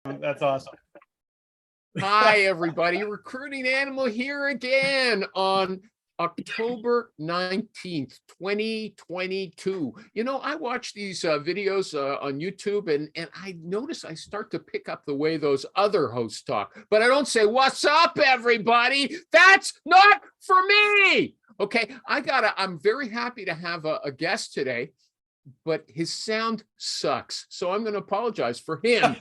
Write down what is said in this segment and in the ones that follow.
That's awesome. Hi, everybody. Recruiting Animal here again on October 19th, 2022. You know, I watch these videos on YouTube and I notice I start to pick up the way those other hosts talk, but I don't say, "What's up, everybody?" That's not for me. Okay, I'm very happy to have a guest today, but his sound sucks. So I'm going to apologize for him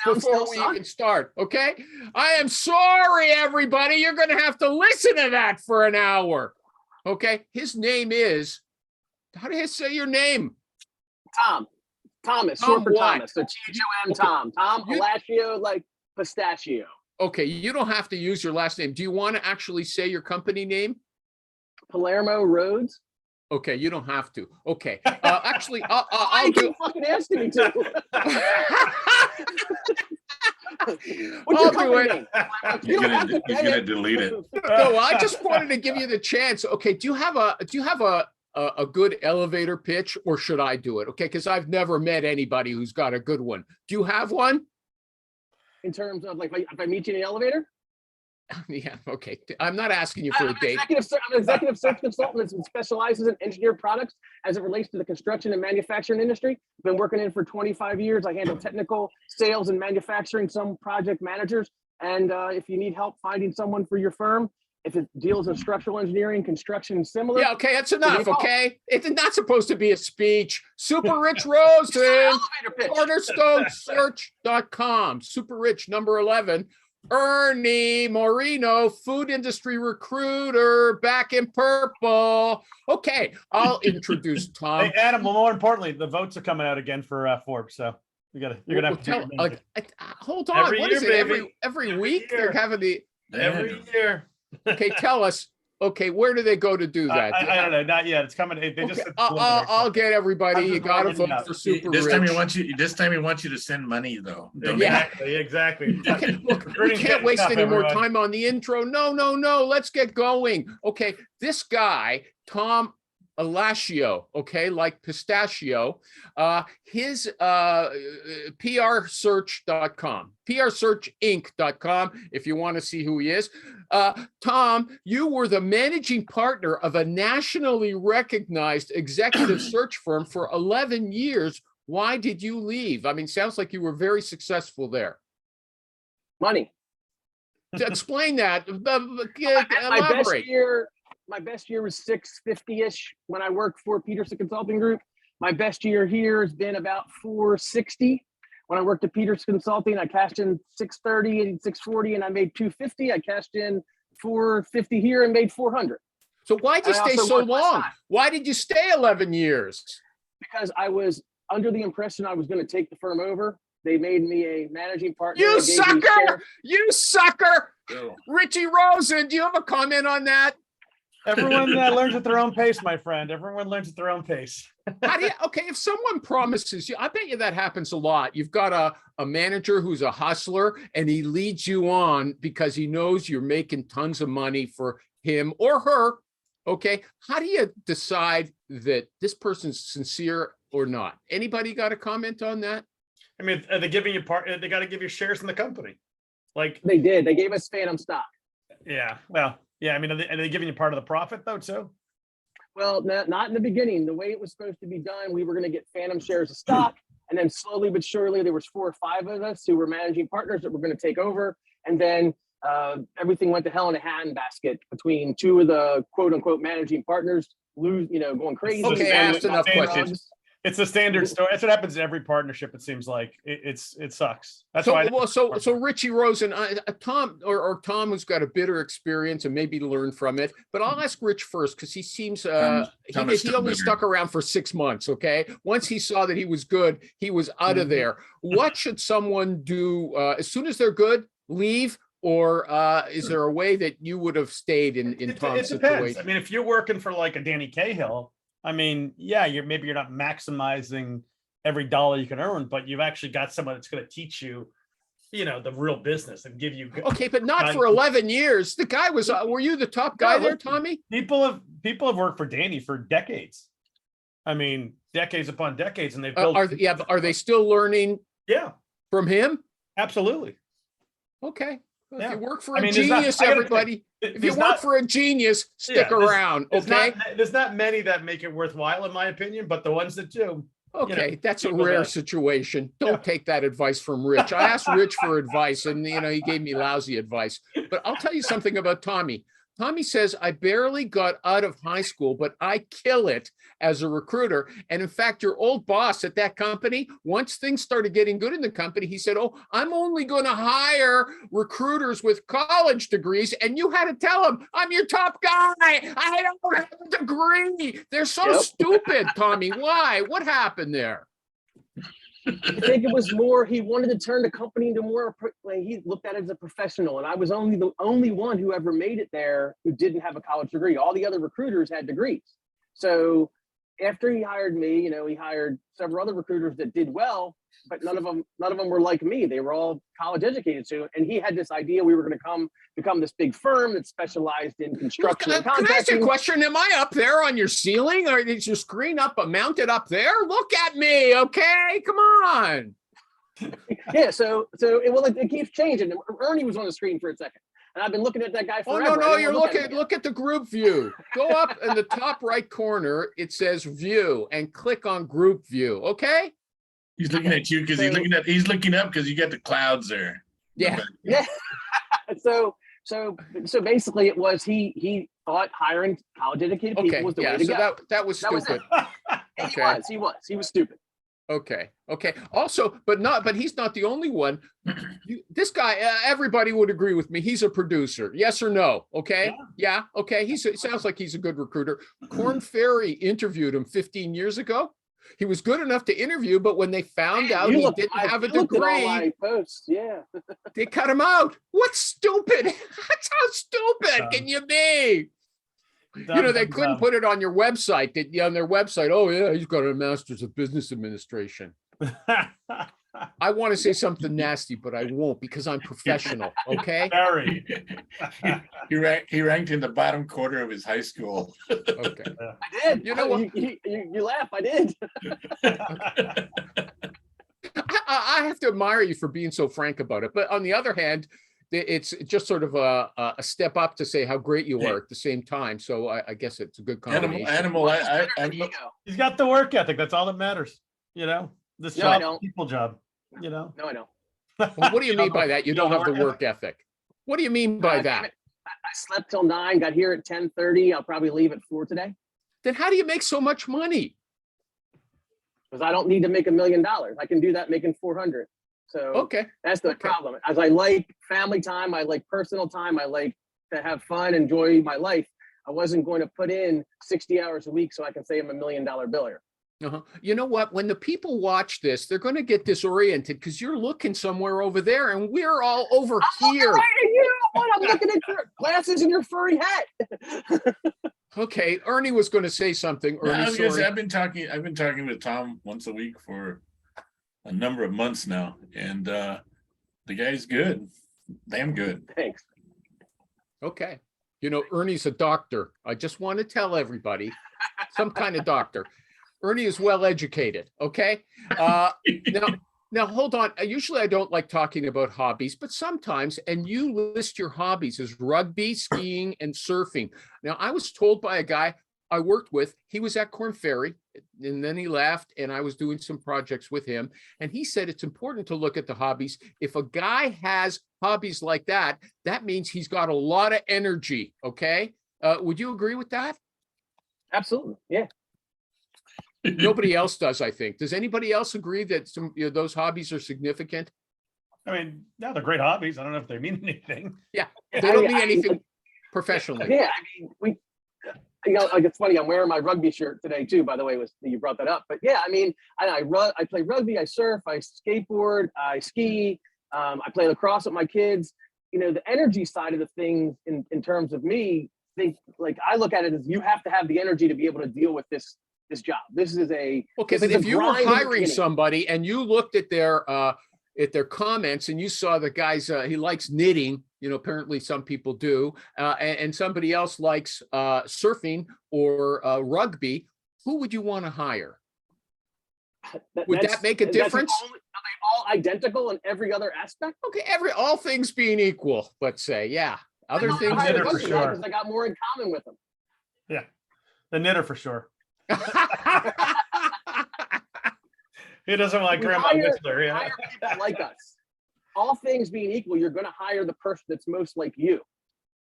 before we even start. Okay. I am sorry, everybody. You're going to have to listen to that for an hour. Okay. His name is, how do you say your name? Thomas, short for Thomas. So T-H-O-M, Tom. Tom Alascio, like pistachio. Okay. You don't have to use your last name. Do you want to actually say your company name? Palermo Roads. Okay, you don't have to. Okay, actually, I'll do. Fucking asking me to. I'll do it. He's gonna delete it. No, I just wanted to give you the chance. Okay, do you have a good elevator pitch, or should I do it? Okay, because I've never met anybody who's got a good one. Do you have one? In terms of like, if I meet you in the elevator. Yeah, okay. I'm not asking you for a date. I'm an executive search consultant that specializes in engineered products as it relates to the construction and manufacturing industry. I've been working in for 25 years. I handle technical, sales, and manufacturing, some project managers. And if you need help finding someone for your firm, if it deals in structural engineering, construction, and similar. Yeah, okay, that's enough, okay? It's not supposed to be a speech. Super Rich Rosen, cornerstonesearch.com, Super Rich, number 11. Ernie Moreno, food industry recruiter, back in purple. Okay, I'll introduce Tom. Hey, Adam, well, more importantly, the votes are coming out again for Forbes, so you're gonna have to hold on. Every What year, is it? baby. Every week they're having the every year. Okay, tell us. Okay, where do they go to do that? I don't know, not yet. It's coming. They just. I'll get everybody. You got to vote for Super Rich. This time he wants you to send money, though. Exactly. Okay, look, we can't waste any more time on the intro. No. Let's get going. Okay, this guy, Tom Alascio, okay, like pistachio, his prsearch.com, prsearchinc.com, if you want to see who he is. Tom, you were the managing partner of a nationally recognized executive search firm for 11 years. Why did you leave? I mean, sounds like you were very successful there. Money. To explain that, elaborate. My best year was 650-ish when I worked for Peterson Consulting Group. My best year here has been about 460. When I worked at Peterson Consulting, I cashed in 630 and 640 and I made 250. I cashed in 450 here and made 400. So why'd you stay so long? Why did you stay 11 years? Because I was under the impression I was going to take the firm over. They made me a managing partner. You sucker! You sucker! Richie Rosen, do you have a comment on that? Everyone learns at their own pace, my friend. Everyone learns at their own pace. Okay, if someone promises you, I bet you that happens a lot. You've got a manager who's a hustler and he leads you on because he knows you're making tons of money for him or her. Okay, how do you decide that this person's sincere or not? Anybody got a comment on that? I mean, are they giving you they got to give you shares in the company. Like they did. They gave us phantom stock. Yeah, well. Yeah, I mean, are they giving you part of the profit though, too? Well, not in the beginning. The way it was supposed to be done, we were going to get phantom shares of stock, and then slowly but surely, there was 4 or 5 of us who were managing partners that were going to take over, and then everything went to hell in a handbasket between 2 of the quote unquote managing partners, going crazy. Okay, I asked enough questions. It's a standard story. That's what happens in every partnership. It seems like it sucks. That's why. So Richie Rosen, Tom or Tom who's got a bitter experience and maybe learn from it. But I'll ask Rich first because he seems he only stuck around for 6 months. Okay, once he saw that he was good, he was out of there. What should someone do as soon as they're good? Leave. Or is there a way that you would have stayed in Tom's situation? I mean, if you're working for like a Danny Cahill, I mean, yeah, you're not maximizing every dollar you can earn, but you've actually got someone that's going to teach you, the real business and give you. Okay, but not for 11 years. The guy was. Were you the top guy there, Tommy? People have worked for Danny for decades. I mean, decades upon decades, and they've built. Are they still learning? Yeah. From him? Absolutely. Okay. Well, if Yeah. you work for I a mean, there's not- genius, I gotta everybody, if you There's work not- for a genius, stick yeah, there's- around. there's Okay. there's not many that make it worthwhile, in my opinion, but the ones that do. Okay, that's a people rare that- situation. Don't Yeah. take that advice from Rich. I asked Rich for advice and he gave me lousy advice. But I'll tell you something about Tommy. Tommy says, I barely got out of high school, but I kill it as a recruiter. And in fact, your old boss at that company, once things started getting good in the company, he said, oh, I'm only going to hire recruiters with college degrees. And you had to tell him, I'm your top guy. I don't have a degree. They're so Yep. stupid, Tommy. Why? What happened there? I think it was more he wanted to turn the company into more like he looked at it as a professional, and I was only the only one who ever made it there who didn't have a college degree. All the other recruiters had degrees. So after he hired me, he hired several other recruiters that did well, but none of them were like me. They were all college educated. So, and he had this idea we were going to become this big firm that specialized in construction and Can I ask you a contracting. question? Am I up there on your ceiling, or is your screen mounted up there? Look at me, okay? Come on. Yeah, so it keeps changing. Ernie was on the screen for a second, and I've been looking at that guy Oh forever. no, I didn't you're wanna look at the group view. Go up in the top right corner. It says view, and click on group view. Okay. He's looking at you because he's looking up because you got the clouds there. Yeah. Yeah. So basically, it was he thought hiring college educated people Okay. was the Yeah. way to So go. that was That was stupid. it. Okay. He was stupid. Okay. Okay. Also, but he's not the only one. This guy, everybody would agree with me. He's a producer. Yes or no? Okay. Yeah. Okay. It sounds like he's a good recruiter. Corn Ferry interviewed him 15 years ago. He was good enough to interview, but when they found out he didn't have a You looked at all degree, my posts. Yeah. they cut him out. What's stupid? That's how stupid can you be? They couldn't put it on your website. On their website, oh yeah, he's got a master's of business administration. I want to say something nasty, but I won't because I'm professional. Okay. Very. He ranked in the bottom quarter of his high school. Okay. I did. You know what? You laugh. I did. I have to admire you for being so frank about it. But on the other hand, it's just sort of a step up to say how great you are at the same time. So I guess it's a good combination. He's got the work ethic. That's all that matters. This No, I job, don't. people job. No, I don't. Well, what do you mean by that? You don't have the work ethic. What do you mean by that? I slept till 9, got here at 10:30. I'll probably leave at 4 today Then how do you make so much money? because I don't need to make $1 million. I can do that making 400. So Okay. that's the problem. As I like family time, I like personal time, I like to have fun, enjoy my life. I wasn't going to put in 60 hours a week so I can say I'm $1 million biller. You know what? When the people watch this, they're going to get disoriented because you're looking somewhere over there and we're all over here. Right at you. I'm looking at your glasses and your furry hat. Okay, Ernie was going to say something. No, I Ernie, was gonna say, sorry. I've been talking with Tom once a week for a number of months now, and the guy's good, damn good. Thanks. Okay. Ernie's a doctor. I just want to tell everybody, some kind of doctor. Ernie is well educated. Okay. Now hold on. Usually I don't like talking about hobbies, but sometimes, and you list your hobbies as rugby, skiing, and surfing. Now I was told by a guy I worked with, he was at Corn Ferry and then he left and I was doing some projects with him. And he said, it's important to look at the hobbies. If a guy has hobbies like that, that means he's got a lot of energy. Okay. Would you agree with that? Absolutely. Yeah. Nobody else does, I think. Does anybody else agree that those hobbies are significant? I mean, yeah, they're great hobbies. I don't know if they mean anything. Yeah, they don't mean anything professionally. Yeah, I mean, like it's funny. I'm wearing my rugby shirt today too. By the way, you brought that up. But yeah, I mean, I play rugby, I surf, I skateboard, I ski, I play lacrosse with my kids. The energy side of the thing in terms of me, I look at it as you have to have the energy to be able to deal with this job. This is a okay. But if you were hiring somebody and you looked at their comments and you saw the guy's he likes knitting, apparently some people do, and somebody else likes surfing or rugby, who would you want to hire? Would that make a difference? Are they all identical in every other aspect? Okay, all things being equal, let's say, yeah. Other I'm things. gonna hire Knitter a for bunch of guys sure. 'cause I got more in common with them. Yeah, the knitter for sure. He doesn't like We Grandma hire- Whistler. Yeah. Hire people like us. All things being equal, you're going to hire the person that's most like you.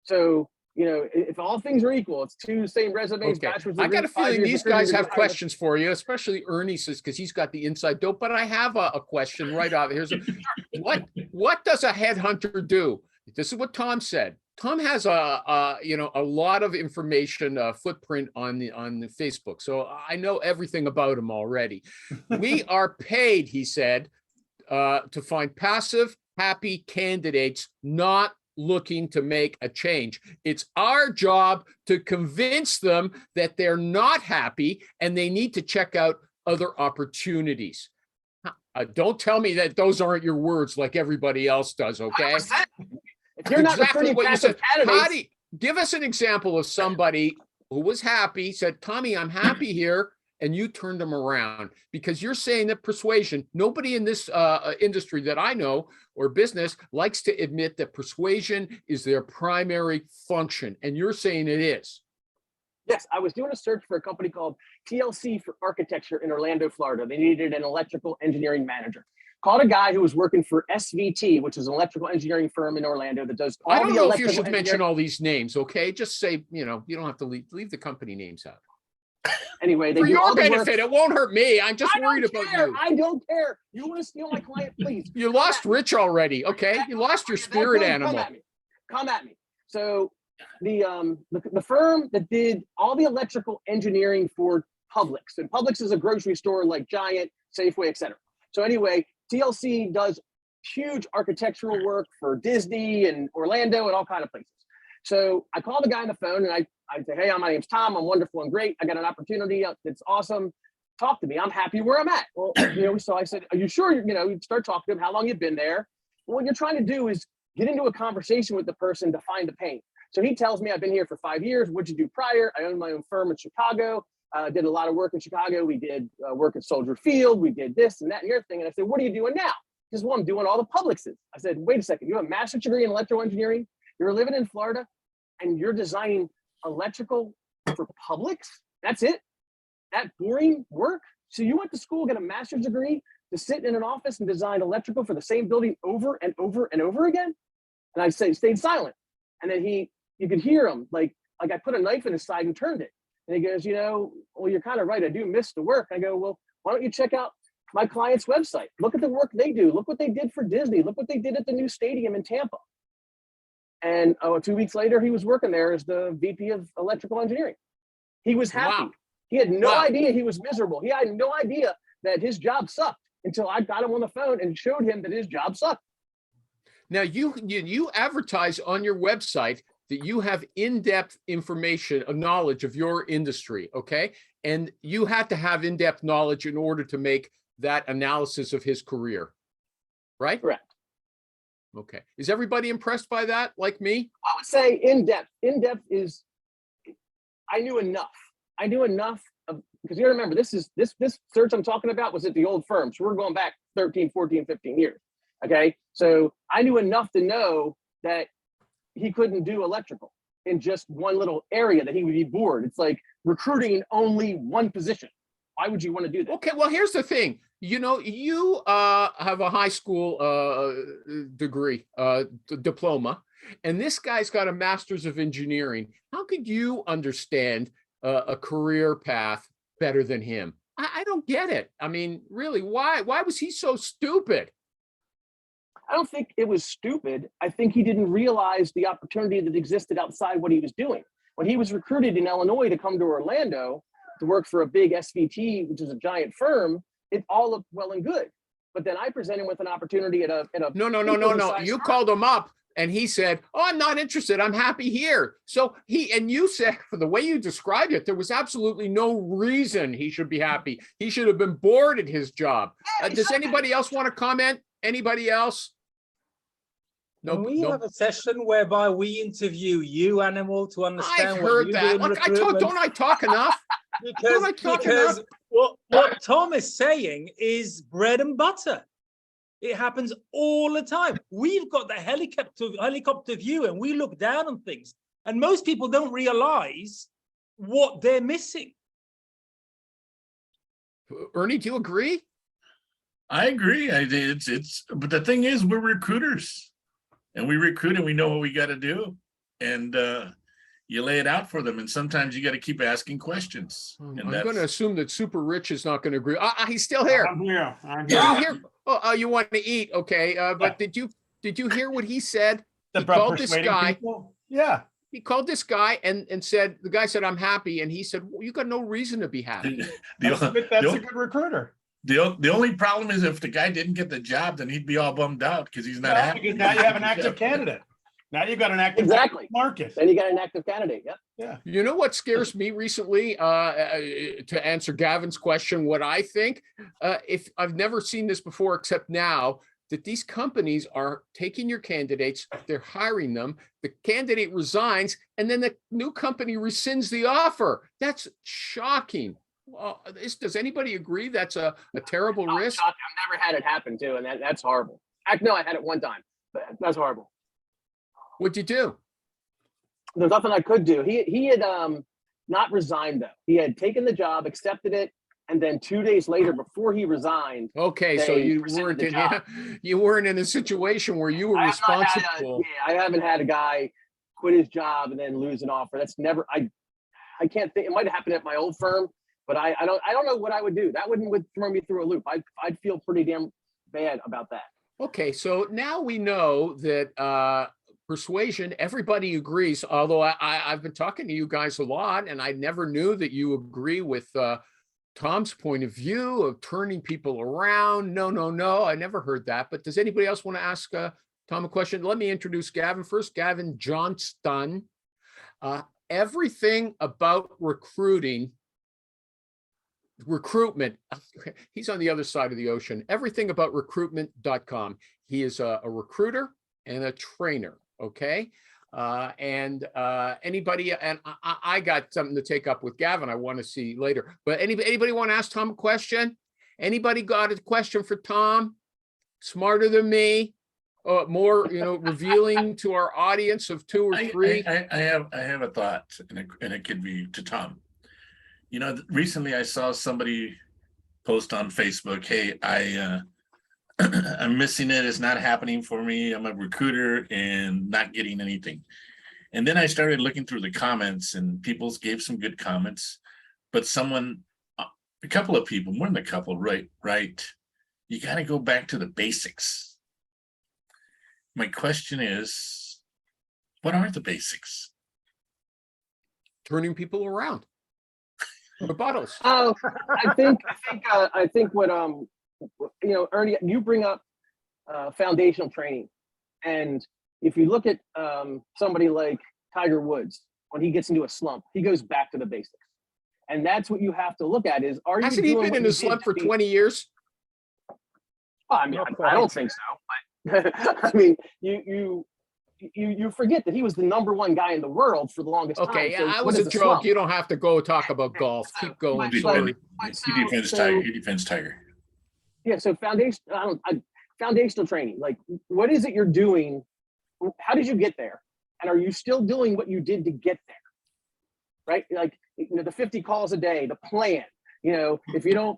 So, you know, if all things are equal, it's two same resumes. Okay, bachelor's I got a degree, 5 feeling years these recruiting, guys you're have gonna hire the- questions for you, especially Ernie says, because he's got the inside dope. But I have a question right off. Here's what does a headhunter do? This is what Tom said. Tom has a lot of information footprint on the Facebook, so I know everything about him already. We are paid, he said, to find passive, happy candidates not looking to make a change. It's our job to convince them that they're not happy and they need to check out other opportunities. Don't tell me that those aren't your words like everybody else does, okay? If you're not Exactly recruiting what you passive said. candidates, Give us an example of somebody who was happy, said, Tommy, I'm happy here, and you turned them around. Because you're saying that persuasion, nobody in this industry that I know or business likes to admit that persuasion is their primary function. And you're saying it is. yes, I was doing a search for a company called TLC for Architecture in Orlando, Florida. They needed an electrical engineering manager. Called a guy who was working for SVT, which is an electrical engineering firm in Orlando that does all I don't the know if you electrical should mention engineering. all these names, okay? Just say, you don't have to leave the company names out. Anyway, they For do all your the work. benefit, it won't hurt me. I'm just I don't worried about care. you. I don't care. You want to steal my client, please. You Come lost at me. Rich already, okay? You lost your That spirit good? animal. Come at me. So the firm that did all the electrical engineering for Publix, and Publix is a grocery store like Giant, Safeway, etc. So anyway, TLC does huge architectural work for Disney and Orlando and all kind of places. So I called the guy on the phone and I say, hey, my name's Tom. I'm wonderful and great. I got an opportunity. It's awesome. Talk to me. I'm happy where I'm at. Well, so I said, are you sure? You start talking to him. How long you've been there? Well, what you're trying to do is get into a conversation with the person to find the pain. So he tells me, I've been here for 5 years. What'd you do prior? I owned my own firm in Chicago. Did a lot of work in Chicago. We did work at Soldier Field. We did this and that and the other thing. And I said, what are you doing now? He says, well, I'm doing all the Publixes. I said, wait a second. You have a master's degree in electrical engineering. You're living in Florida and you're designing electrical for Publix? That's it? That boring work? So you went to school, get a master's degree to sit in an office and design electrical for the same building over and over and over again? And I stayed silent. And then you could hear him like I put a knife in his side and turned it. And he goes, well, you're kind of right. I do miss the work. I go, well, why don't you check out my client's website? Look at the work they do. Look what they did for Disney. Look what they did at the new stadium in Tampa. And 2 weeks later, he was working there as the VP of electrical engineering. He was happy. Wow. He had no Wow. idea he was miserable. He had no idea that his job sucked until I got him on the phone and showed him that his job sucked. Now you advertise on your website that you have in-depth information, knowledge of your industry, okay? And you had to have in-depth knowledge in order to make that analysis of his career, right? Correct. Okay. Is everybody impressed by that, like me? I would say in depth. In depth is, I knew enough. I knew enough of, because you remember, this search I'm talking about was at the old firm. So we're going back 13, 14, 15 years. Okay. So I knew enough to know that he couldn't do electrical in just one little area, that he would be bored. It's like recruiting only one position. Why would you want to do that? Okay, well, here's the thing. You have a high school degree, diploma, and this guy's got a master's of engineering. How could you understand a career path better than him? I don't get it. I mean, really, why was he so stupid? I don't think it was stupid. I think he didn't realize the opportunity that existed outside what he was doing. When he was recruited in Illinois to come to Orlando to work for a big SVT, which is a giant firm, it all looked well and good. But then I presented him with an opportunity at a No. You called him up and he said, oh, I'm not interested. I'm happy here. So you said, for the way you described it, there was absolutely no reason he should be happy. He should have been bored at his job. Does anybody else want to comment? Anybody else? Can we have a session whereby we interview you, Animal, to understand I've what heard you that. do in Look, recruitment? Don't I talk enough? Because what Tom is saying is bread and butter. It happens all the time. We've got the helicopter view, and we look down on things, and most people don't realize what they're missing. Ernie, do you agree? I agree. But the thing is, we're recruiters, and we recruit and we know what we got to do, and you lay it out for them. And sometimes you got to keep asking questions. I'm And going to that's, assume that Super Rich is not going to agree. He's still here. I'm here. Did you hear? Oh, you want to eat? Okay. But did you hear what he said? He called this guy. People? Yeah. He called this guy and said, the guy said, I'm happy. And he said, well, you got no reason to be happy. That's a good recruiter. the only problem is if the guy didn't get the job, then he'd be all bummed out because he's not happy. Because now you have an active candidate. Now you've got an active market. Then you got an active candidate. Yep. Yeah. You know what scares me recently, to answer Gavin's question, what I think, if I've never seen this before, except now, that these companies are taking your candidates, they're hiring them, the candidate resigns, and then the new company rescinds the offer. That's shocking. Does anybody agree that's a terrible risk? Shocking. I've never had it happen too, and that's horrible. No, I had it one time, but that's horrible. What'd you do? There's nothing I could do. He had not resigned though. He had taken the job, accepted it, and then 2 days later, before he resigned, okay, so you weren't in a situation where you were responsible. I haven't had a guy quit his job and then lose an offer. That's never. I can't think. It might have happened at my old firm, but I don't know what I would do. That would throw me through a loop. I'd feel pretty damn bad about that. Okay, so now we know that persuasion, everybody agrees, although I've been talking to you guys a lot, and I never knew that you agree with Tom's point of view of turning people around. No, I never heard that. But does anybody else want to ask Tom a question? Let me introduce Gavin first. Gavin Johnston. Everything about recruitment, he's on the other side of the ocean. Everything about recruitment.com. He is a recruiter and a trainer. Okay. Anybody, and I got something to take up with Gavin I want to see later, but anybody want to ask Tom a question? Anybody got a question for Tom? Smarter than me, more, revealing to our audience of 2 or 3. I have a thought, and it could be to Tom. Recently I saw somebody post on Facebook, hey, I'm missing it. It's not happening for me. I'm a recruiter and not getting anything. And then I started looking through the comments, and people gave some good comments, but a couple of people, more than a couple, right? You got to go back to the basics. My question is, what are the basics? Turning people around. Rebuttals. Oh, I think what Ernie, you bring up foundational training, and if you look at somebody like Tiger Woods, when he gets into a slump, he goes back to the basics, and that's what you have to look at. Hasn't he been in a slump for 20 years? I mean, I don't think so. But I mean, you forget that he was the #1 guy in the world for the longest time. Okay, yeah, that was a joke. Slump? You don't have to go talk about golf. Keep going. He defends Tiger. Yeah, so foundational training. Like, what is it you're doing? How did you get there? And are you still doing what you did to get there? Right? Like, the 50 calls a day, the plan. If you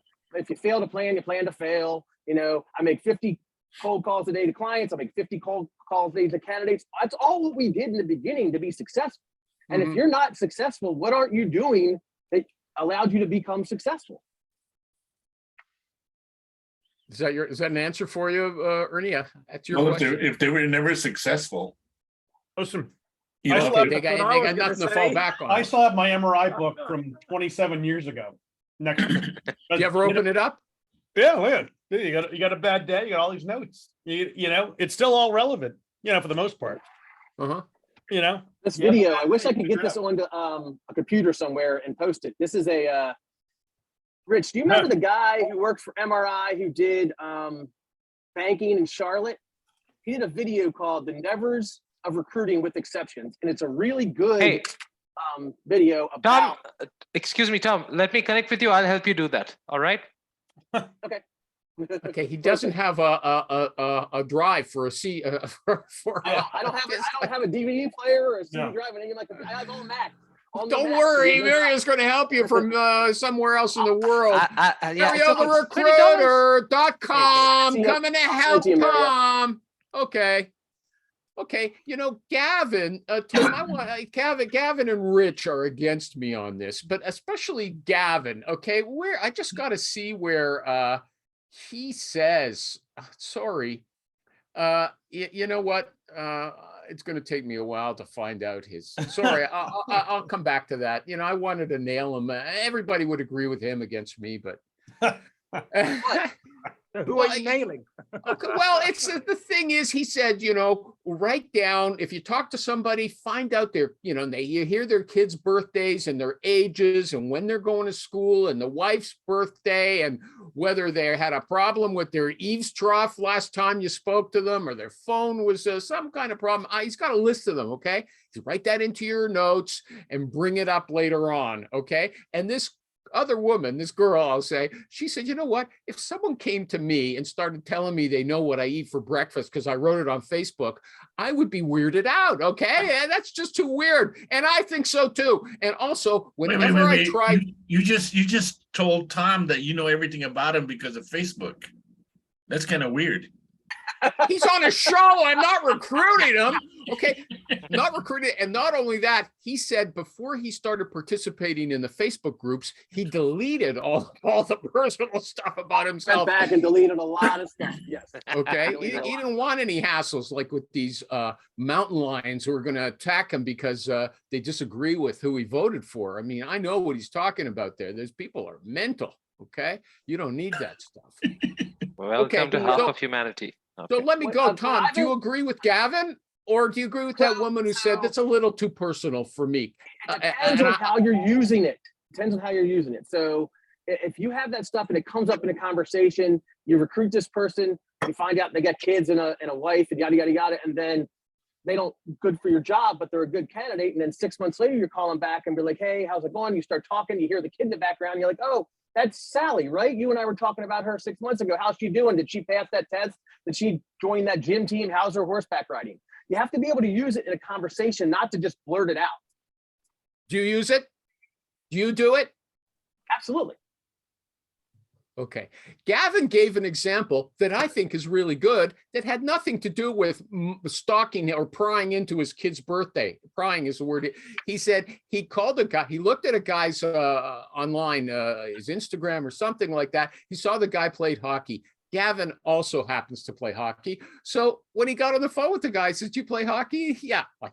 fail to plan, you plan to fail. I make 50 cold calls a day to clients. I make 50 cold calls a day to candidates. That's all what we did in the beginning to be successful. And if you're not successful, what aren't you doing that allowed you to become successful? Is that an answer for you, Ernie? That's your question. If they were never successful, listen, they got nothing to fall back on. I still have my MRI book from 27 years ago. Did you ever open it up? Yeah, look. You got a bad day. You got all these notes. It's still all relevant. For the most part. This video. I wish I could get this onto a computer somewhere and post it. This is a. Rich, do you remember the guy who worked for MRI who did banking in Charlotte? He did a video called "The Nevers of Recruiting with Exceptions," and it's a really good video about Excuse me, Tom, let me connect with you. I'll help you do that. All right? Okay, he doesn't have a drive for a C for I don't have a DVD player or a CD drive or anything like that. I have all Mac. Don't worry, Mario's going to help you from somewhere else in the world. Yeah, Mario the $20. Recruiter.com coming to help you, Mario. Tom. Okay. Okay, you know, Gavin, Tom, Gavin and Rich are against me on this, but especially Gavin. Okay, where I just got to see where he says, sorry, you know what? It's going to take me a while to find out his. Sorry, I'll come back to that. You know, I wanted to nail him. Everybody would agree with him against me, but. Who are you nailing? Okay, well, it's the thing is, he said, you know, write down, if you talk to somebody, find out their, you know, you hear their kids' birthdays and their ages and when they're going to school and the wife's birthday and whether they had a problem with their eaves trough last time you spoke to them or their phone was some kind of problem. He's got a list of them. Okay. You write that into your notes and bring it up later on. Okay. And this other woman, this girl, I'll say, she said, you know what? If someone came to me and started telling me they know what I eat for breakfast because I wrote it on Facebook, I would be weirded out. Okay. And that's just too weird. And I think so too. And also, whenever I tried. You just told Tom that you know everything about him because of Facebook. That's kind of weird. He's on a show. I'm not recruiting him. Okay. Not recruiting. And not only that, he said before he started participating in the Facebook groups, he deleted all the personal stuff about himself. Went back and deleted a lot of stuff. Yes. Okay. He didn't want any hassles like with these mountain lions who are going to attack him because they disagree with who he voted for. I mean, I know what he's talking about there. There's people are mental. Okay. You don't need that stuff. Welcome to half of humanity. So let me go, Tom. Do you agree with Gavin, or do you agree with that woman who said that's a little too personal for me? It depends on how you're using it. Depends on how you're using it. So if you have that stuff and it comes up in a conversation, you recruit this person, you find out they got kids and a wife and yada yada yada, and then they don't good for your job, but they're a good candidate. And then 6 months later, you're calling back and be like, hey, how's it going? You start talking, you hear the kid in the background, you're like, oh, that's Sally, right? You and I were talking about her 6 months ago. How's she doing? Did she pass that test? Did she join that gym team? How's her horseback riding? You have to be able to use it in a conversation, not to just blurt it out. Do you use it? Do you do it? Absolutely. Okay. Gavin gave an example that I think is really good that had nothing to do with stalking or prying into his kid's birthday. Prying is the word. He said he called a guy. He looked at a guy's online, his Instagram or something like that. He saw the guy played hockey. Gavin also happens to play hockey. So when he got on the phone with the guy, he said, "Do you play hockey?" Yeah, like,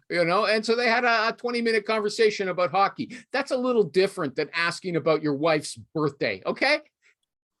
you know, and so they had a 20-minute conversation about hockey. That's a little different than asking about your wife's birthday. Okay.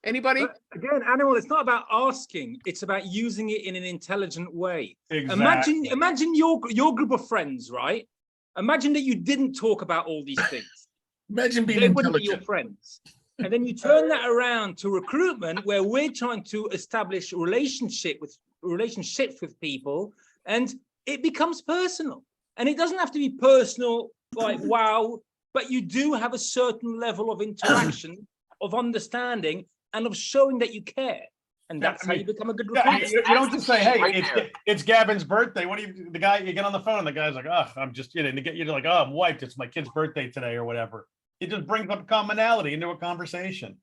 Anybody? But again, Animal, it's not about asking, it's about using it in an intelligent way. Exactly. Imagine your group of friends, right? Imagine that you didn't talk about all these things. Imagine being They wouldn't be your intelligent. friends. And then you turn that around to recruitment, where we're trying to establish relationships with people, and it becomes personal. And it doesn't have to be personal, like wow, but you do have a certain level of interaction, of understanding, and of showing that you care. And that's how you become a good recruiter. You don't just say, hey, Right it's Gavin's birthday. What do you, the guy, you get on the phone and the guy's like, oh, I'm just, you know, you're like, oh, I'm wiped. It's my kid's birthday today or whatever. It just brings up commonality into a conversation.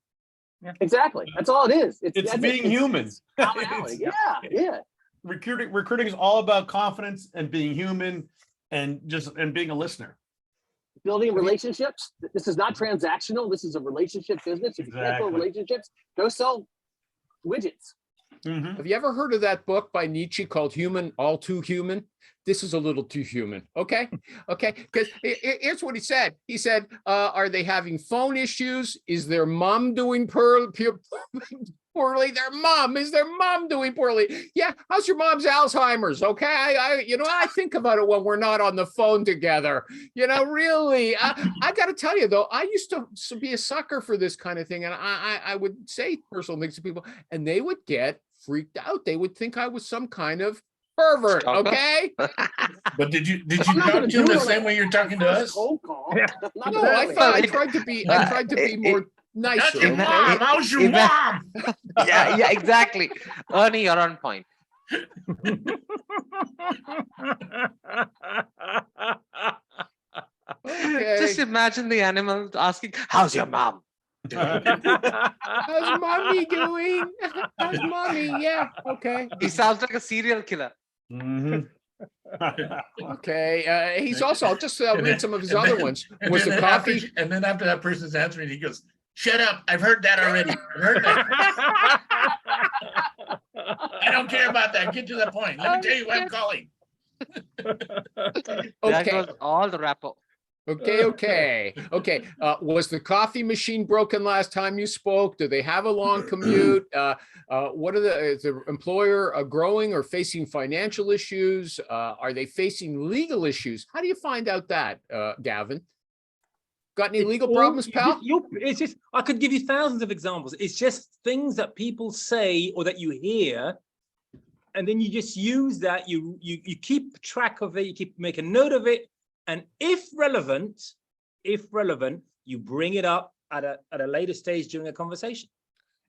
Exactly. That's all it is. It's being human. Commonality. Yeah. Recruiting is all about confidence and being human and being a listener. Building relationships. This is not transactional. This is a relationship business. If you can't build relationships, go sell widgets. Mm-hmm. Have you ever heard of that book by Nietzsche called Human, All Too Human? This is a little too human. Okay. Okay. Because here's what he said. He said, are they having phone issues? Is their mom doing poorly? Is their mom doing poorly? Yeah. How's your mom's Alzheimer's? Okay. I think about it when we're not on the phone together, really. I got to tell you though, I used to be a sucker for this kind of thing. And I would say personal things to people and they would get freaked out. They would think I was some kind of Pervert, Stalker? okay? But did you I'm not talk gonna to him do the it same like way you're talking to first us? cold call. Not No, I really. thought I it- tried to be more nicer. That's your Ima- mom. i- How's your ima- mom? Yeah, exactly. Ernie, you're on point. Okay. Just imagine the animal asking, "How's your mom?" How's mommy doing? How's mommy? Yeah, okay. He sounds like a serial killer. Mhm. Okay. He's also, I'll just read some of his And other then- ones. and Was then the coffee? and then after that person's answering, he goes, "Shut up! I've heard that already. I've heard that. I don't care about that. Get to the point. Let me tell you why I'm calling." That Okay. was all the rapport. Okay. Was the coffee machine broken last time you spoke? Do they have a long commute? What are is the employer growing or facing financial issues? Are they facing legal issues? How do you find out that, Gavin? Got any legal problems, pal? It's just, I could give you thousands of examples. It's just things that people say or that you hear, and then you just use that. You keep track of it. You keep make a note of it, and if relevant, you bring it up at a later stage during a conversation.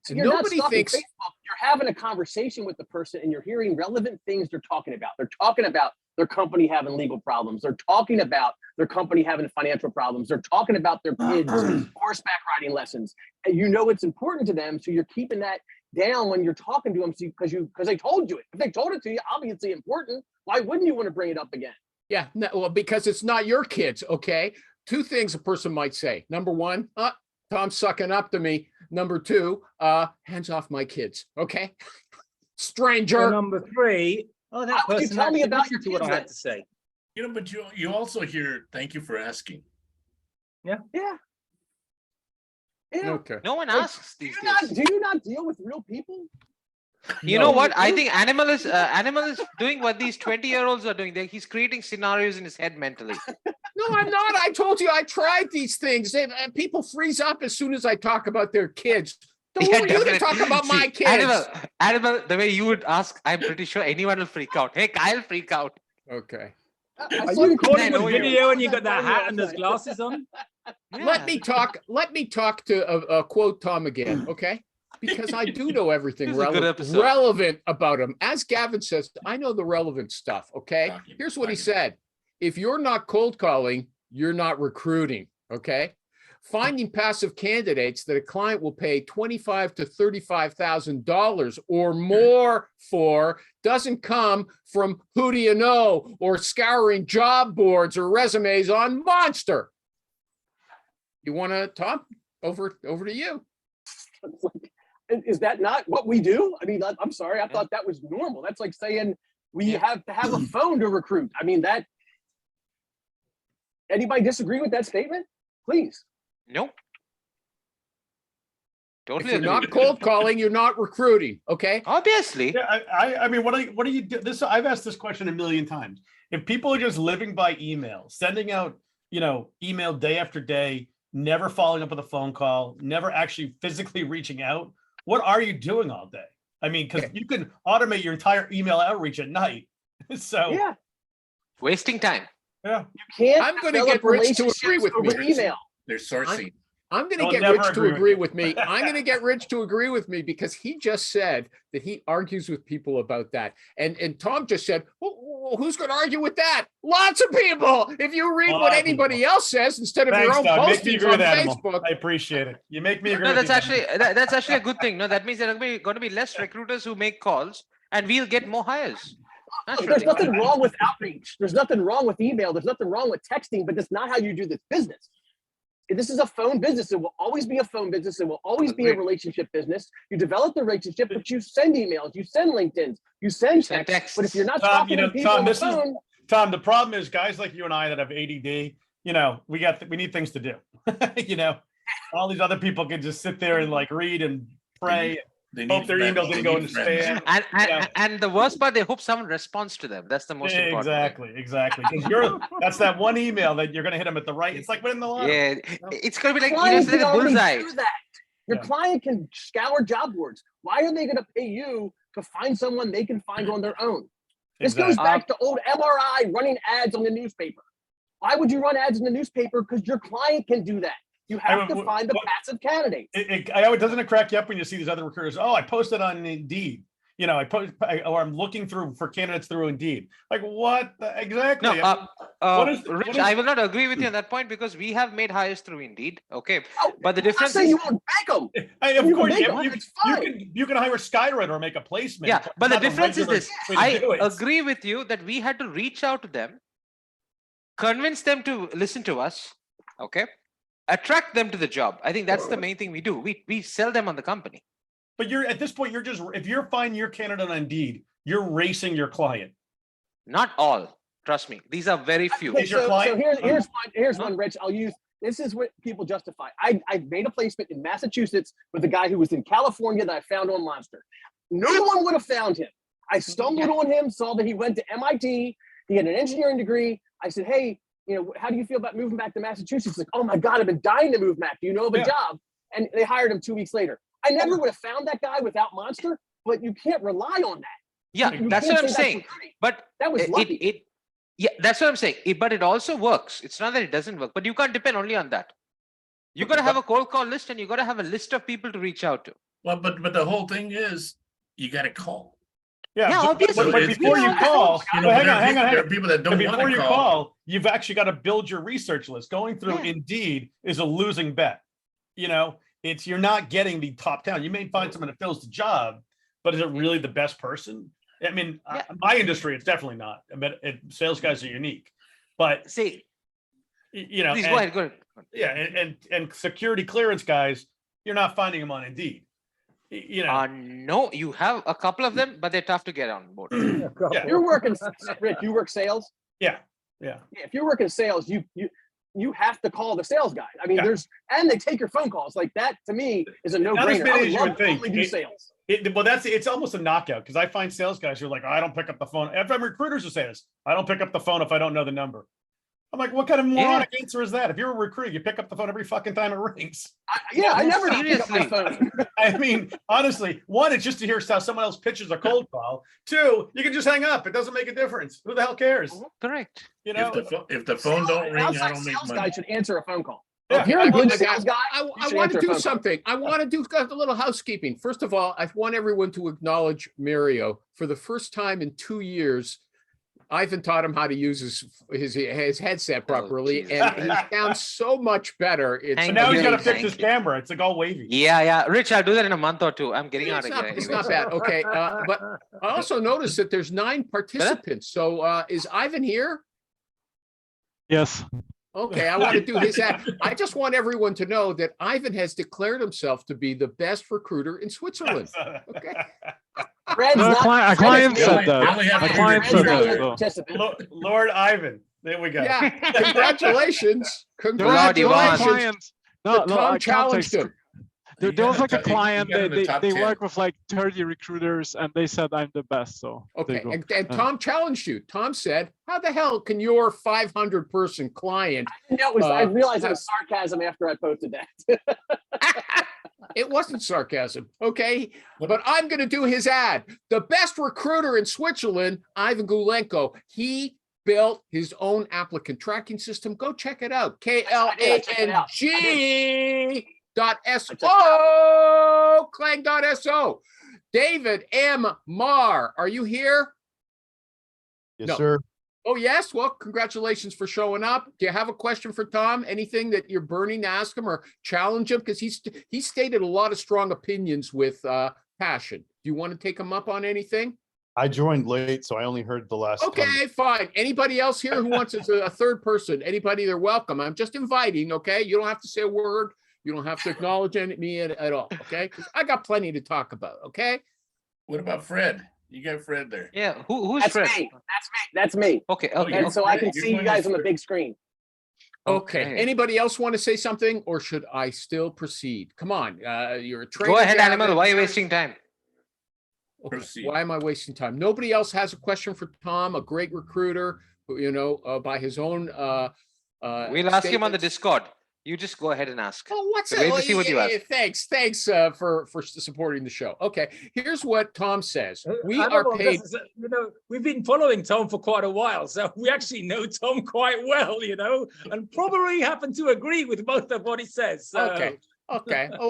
So You're not nobody stalking thinks. Facebook. You're having a conversation with the person and you're hearing relevant things they're talking about. They're talking about their company having legal problems. They're talking about their company having financial problems. They're talking about their kids' horseback riding lessons. And you know it's important to them. So you're keeping that down when you're talking to them because they told you it. If they told it to you, obviously important. Why wouldn't you want to bring it up again? Yeah, no, well, because it's not your kids, okay? Two things a person might say. Number one, Tom's sucking up to me. Number two, hands off my kids, okay? Or Stranger. number three, Why that would you person tell me actually about your listened to what kids I had then? to say. But you also hear, "Thank you for asking." Yeah. Okay. No one Like, asks these Do days. you not deal with real people? You know what? I think animal is doing what these 20-year-olds are doing. He's creating scenarios in his head mentally. No, I'm not. I told you I tried these things. People freeze up as soon as I talk about their kids. Who Yeah, are you to definitely. talk about my See, kids? Animal, the way you would ask, I'm pretty sure anyone will freak out. Hey, I'll freak out. Okay. I Are saw you you recording I with know you. video and you got that that hat and last those night. glasses on? Let me talk to quote Tom again, okay? Because I do know everything This is a good episode. relevant about him. As Gavin says, I know the relevant stuff, okay? Talking, Here's what he talking. said. If you're not cold calling, you're not recruiting, okay? Finding passive candidates that a client will pay $25,000 to $35,000 or more for doesn't come from who do you know or scouring job boards or resumes on Monster. You want to, Tom? Over to you. Is that not what we do? I mean, I'm sorry. I thought that was normal. That's like saying we have to have a phone to recruit. I mean, anybody disagree with that statement? Please. Nope. If Totally you're agree. not cold calling, you're not recruiting, okay? Obviously. Yeah, I mean, what do you do? This I've asked this question a million times. If people are just living by email, sending out, email day after day, never following up with a phone call, never actually physically reaching out, what are you doing all day? I mean, because you can automate your entire email outreach at night. So Yeah. Wasting time. yeah. You can't. I'm gonna develop get Rich to relationships agree with over me. email. They're sourcing. I'm going I'll to get never Rich to agree with agree you. with me. I'm going to get Rich to agree with me because he just said that he argues with people about that. And Tom just said, well, who's going to argue with that? Lots of people. If you read A what lot of anybody else says instead of Thanks, your own Doug. Make me postings agree on with Animal. Facebook. I appreciate it. You make me agree. No, with that's you, Animal. that's actually a good thing. No, that means there are going to be less recruiters who make calls, and we'll get more hires. Look, Naturally. there's nothing wrong with outreach. There's nothing wrong with email. There's nothing wrong with texting, but that's not how you do this business. This is a phone business. It will always be a phone business. It will always be a Agreed. relationship business. You develop the relationship, but you send emails, you send LinkedIn's, you send Send texts. But if you're not Tom, talking to people Tom, on the this is phone, Tom. The problem is guys like you and I that have ADD. We need things to do. All these other people can just sit there and like read and pray. They Hope their friends. email didn't They go need into friends. spam. And the worst part, they hope someone responds to them. That's the most important thing. Exactly. Because that's that one email that you're gonna hit them at the right. It's like winning the lottery. Yeah, it's going to be like, client it's like can a already bullseye. do that. Your Yeah. client can scour job boards. Why are they going to pay you to find someone they can find on their own? This goes Exactly. back to old MRI running ads on the newspaper. Why would you run ads in the newspaper? Because your client can do that. You have to find the passive candidate. Doesn't it crack you up when you see these other recruiters? Oh, I posted on Indeed. You know, or I'm looking through for candidates through Indeed. Like what exactly? No, Rich, is- I will not agree with you on that point because we have made hires through Indeed. Okay, Oh, but the I'm not difference saying is, you won't bank them. Of You can course, make you, them, you, it's you fine. can hire Skyrim or make a placement. yeah, but the Not a difference is regular this. way to I do it. agree with you that we had to reach out to them, convince them to listen to us, okay, attract them to the job. I think that's the main thing we do. We sell them on the company. But you're at this point, you're just if you're finding your candidate on Indeed, you're racing your client. Not all, trust me. These are very few. Okay, Is your so client- here's one, Rich. I'll use this is what people justify. I made a placement in Massachusetts with a guy who was in California that I found on Monster. No one would have found him. I stumbled on him, saw that he went to MIT. He had an engineering degree. I said, hey, you know, how do you feel about moving back to Massachusetts? He's like, oh my God, I've been dying to move back. Do you know of a job? And they hired him 2 weeks later. I never would have found that guy without Monster, but you can't rely on that. Yeah, You that's can't what I'm say that's saying. recruiting. But That was lucky. yeah, that's what I'm saying. But it also works. It's not that it doesn't work, but you can't depend only on that. You got to have a cold call list and you got to have a list of people to reach out to. Well, but the whole thing is you got to call. Yeah, Yeah, but obviously. before you call, You know, hang there on. are people that don't Before want you to call, you've actually got to build your research list. Going through Yeah. Indeed is a losing bet. You know, you're not getting the top talent. You may find someone that fills the job, but is it really the best person? I mean, my industry, it's definitely not. I mean, sales guys are unique, but See, you know, please and- go ahead, go ahead. yeah, and security clearance guys, you're not finding them on Indeed. You know, No, you have a couple of them, but they're tough to get on board. yeah, You're working, Rick, you work sales? yeah. Yeah, if you're working sales, you have to call the sales guy. I mean, Yeah. and they take your phone calls. Like that to me is a Not as no-brainer. many I would as you love would to think. only do sales. It's almost a knockout because I find sales guys who are like, I don't pick up the phone. I've had recruiters who say this. I don't pick up the phone if I don't know the number. I'm like, what kind of moronic answer is that? If you're a recruiter, you pick up the phone every fucking time it rings. I never pick up my seriously. phone. I mean, honestly, one, it's just to hear how someone else pitches a cold call. Two, you can just hang up. It doesn't make a difference. Who the hell cares? Correct. You know, if the phone don't An ring, I outside don't make sales money. guy should answer a phone call. Yeah. If you're a good I got- sales guy, I you want should to answer a do phone call. something. I want to do a little housekeeping. First of all, I want everyone to acknowledge Mario. For the first time in 2 years, Ivan taught him how to use his headset properly, Jesus. and he sounds so much better. It's Thank and now he's got to you, fix thank his you. camera. It's like all wavy. Yeah. Rich, I'll do that in a month or two. I'm getting out it's of not, here. it's anyways. not bad. Okay, but I also noticed that there's 9 participants. So is Ivan here? Yes. Okay, I want to do his ad. I just want everyone to know that Ivan has declared himself to be the best recruiter in Switzerland. Okay. Fred's No, not- a Fred client is said not- that. only have A to client do said Fred's not that. a though. participant. Lord Ivan. There we go. Yeah, congratulations. There was a Congratulations. client. But Tom I challenged context. him. There was like a You got him client. in the top They 10. work with like 30 recruiters, and they said I'm the best. So there Okay, you go. and Tom challenged you. Tom said, how the hell can your 500-person client? I realized it was sarcasm after I posted that. It wasn't sarcasm, okay? But I'm going to do his ad. The best recruiter in Switzerland, Iwan Gulenko. He built his own applicant tracking system. Go check it out. KLANG.SO, clang.so. David M Marr, are you here? Yes, No. sir. Oh, yes. Well, congratulations for showing up. Do you have a question for Tom? Anything that you're burning to ask him or challenge him? Because he stated a lot of strong opinions with passion. Do you want to take him up on anything? I joined late, so I only heard the last. 10. Okay, fine. Anybody else here who wants a third person? Anybody, they're welcome. I'm just inviting, okay? You don't have to say a word. You don't have to acknowledge me at all, okay? 'Cause I got plenty to talk about, okay? What about Fred? You got Fred there. Yeah, who's That's Fred? me. That's me. Okay, Oh, okay. yeah. And so I can You're see you going guys to on the Fred. big screen. Okay. Anybody else want to say something, or should I still proceed? Come on, you're a trainer. Go ahead, Gavin. Animal. Why are you wasting time? Okay, Proceed. why am I wasting time? Nobody else has a question for Tom, a great recruiter, who, by his own. We'll ask him on the statements. Discord. You just go ahead and ask. Oh, what's So it? wait to Oh, see what you yeah, ask. yeah, thanks for supporting the show. Okay, here's what Tom says. We I are don't know, paid. we've been following Tom for quite a while, so we actually know Tom quite well, and probably happen to agree with most of what he says. So. Okay. Okay. Oh,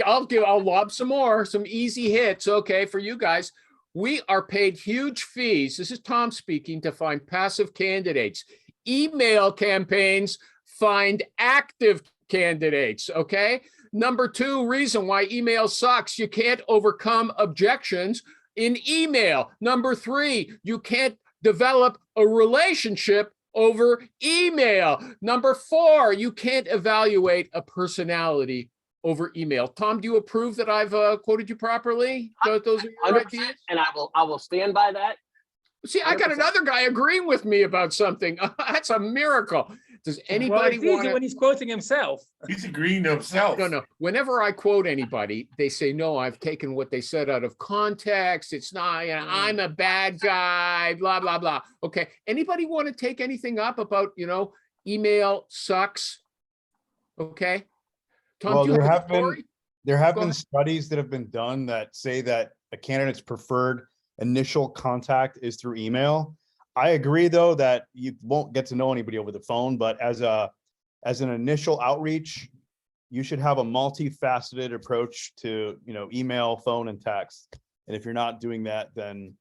I'll lob some easy hits. Okay, for you guys. We are paid huge fees. This is Tom speaking, to find passive candidates. Email campaigns find active candidates. Okay. Number 2 reason why email sucks: you can't overcome objections in email. Number 3, you can't develop a relationship over email. Number 4, you can't evaluate a personality over email. Tom, do you approve that I've quoted you properly? Those are your 100%, ideas? and I will stand by that. See, I got 100%. another guy agreeing with me about something. That's a miracle. Does Well, anybody it's easy want when he's quoting himself. He's agreeing to himself. No. Whenever I quote anybody, they say, no, I've taken what they said out of context. It's not, I'm a bad guy, blah, blah, blah. Okay. Anybody want to take anything up about, email sucks? Okay. Tom, Well, do you there have a have been story? there have Go been ahead. studies that have been done that say that a candidate's preferred initial contact is through email. I agree, though, that you won't get to know anybody over the phone, but as an initial outreach, you should have a multifaceted approach to, email, phone, and text. And if you're not doing that, then,